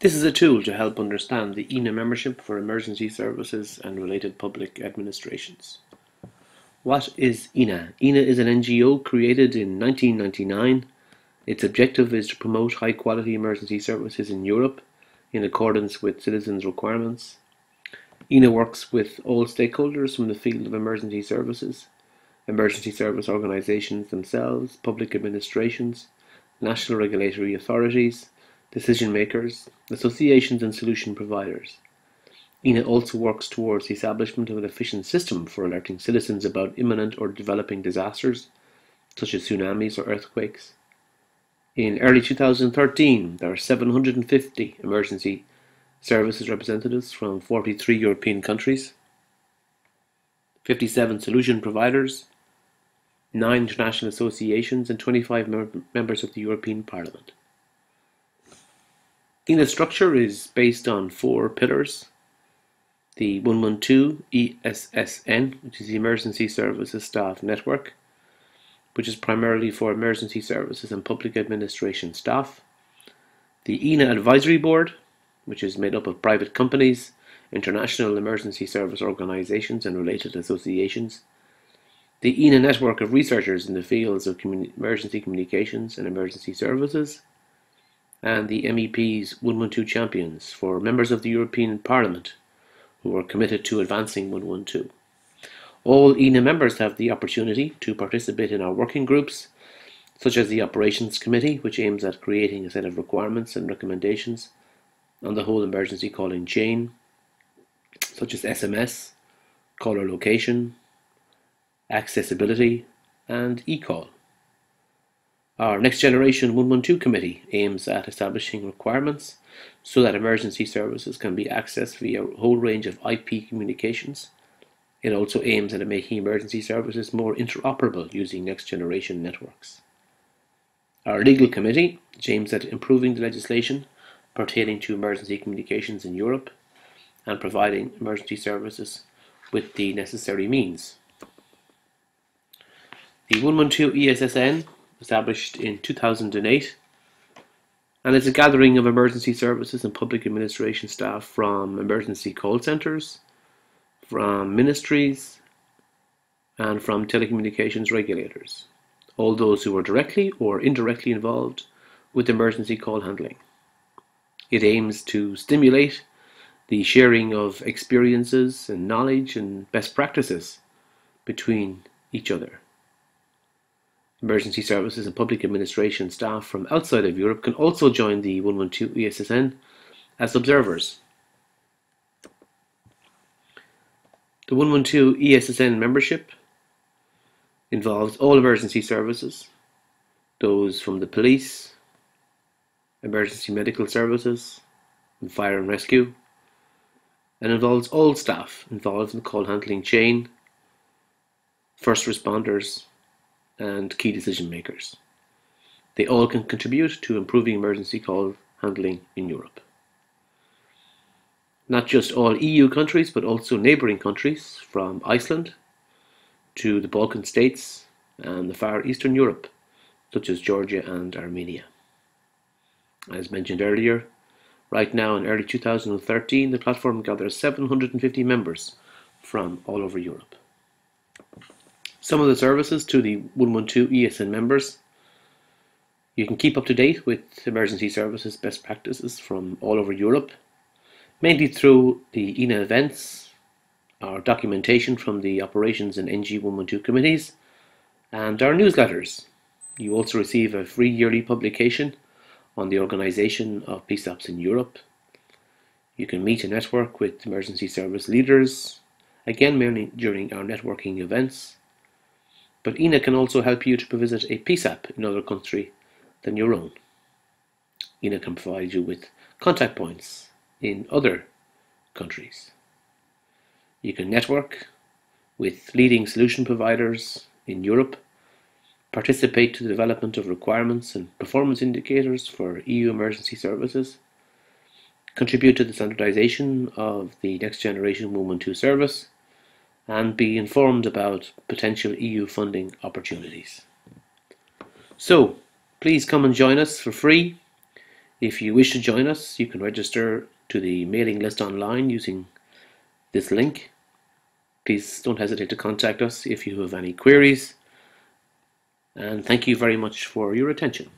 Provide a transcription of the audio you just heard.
This is a tool to help understand the EENA membership for emergency services and related public administrations. What is EENA? EENA is an NGO created in 1999. Its objective is to promote high-quality emergency services in Europe in accordance with citizens' requirements. EENA works with all stakeholders from the field of emergency services, emergency service organisations themselves, public administrations, national regulatory authorities, decision makers, associations and solution providers. EENA also works towards the establishment of an efficient system for alerting citizens about imminent or developing disasters, such as tsunamis or earthquakes. In early 2013, there are 750 emergency services representatives from 43 European countries, 57 solution providers, 9 international associations and 25 members of the European Parliament. EENA's structure is based on 4 pillars. The 112 ESSN, which is the Emergency Services Staff Network, which is primarily for emergency services and public administration staff. The EENA Advisory Board, which is made up of private companies, international emergency service organisations and related associations. The EENA network of researchers in the fields of emergency communications and emergency services, and the MEP's 112 champions for members of the European Parliament who are committed to advancing 112. All EENA members have the opportunity to participate in our working groups, such as the Operations Committee, which aims at creating a set of requirements and recommendations on the whole emergency calling chain, such as SMS, caller location, accessibility, and eCall. Our Next Generation 112 Committee aims at establishing requirements so that emergency services can be accessed via a whole range of IP communications. It also aims at making emergency services more interoperable using next generation networks. Our Legal Committee aims at improving the legislation pertaining to emergency communications in Europe and providing emergency services with the necessary means. The 112 ESSN, established in 2008, and it's a gathering of emergency services and public administration staff from emergency call centres, from ministries, and from telecommunications regulators, all those who are directly or indirectly involved with emergency call handling. It aims to stimulate the sharing of experiences and knowledge and best practices between each other. Emergency services and public administration staff from outside of Europe can also join the 112 ESSN as observers. The 112 ESSN membership involves all emergency services, those from the police, emergency medical services, and fire and rescue, and involves all staff involved in the call handling chain, first responders, and key decision makers. They all can contribute to improving emergency call handling in Europe. Not just all EU countries, but also neighbouring countries from Iceland to the Balkan states and the far Eastern Europe, such as Georgia and Armenia. As mentioned earlier, right now in early 2013, the platform gathers 750 members from all over Europe. Some of the services to the 112 ESN members: you can keep up to date with emergency services best practices from all over Europe, mainly through the EENA events, our documentation from the Operations and NG 112 committees, and our newsletters. You also receive a free yearly publication on the organisation of PSAPs in Europe. You can meet and network with emergency service leaders, again mainly during our networking events. But EENA can also help you to visit a PSAP in another country than your own. EENA can provide you with contact points in other countries. You can network with leading solution providers in Europe, participate to the development of requirements and performance indicators for EU emergency services, contribute to the standardization of the Next Generation 112 service, and be informed about potential EU funding opportunities. So, please come and join us for free. If you wish to join us, you can register to the mailing list online using this link. Please don't hesitate to contact us if you have any queries, and thank you very much for your attention.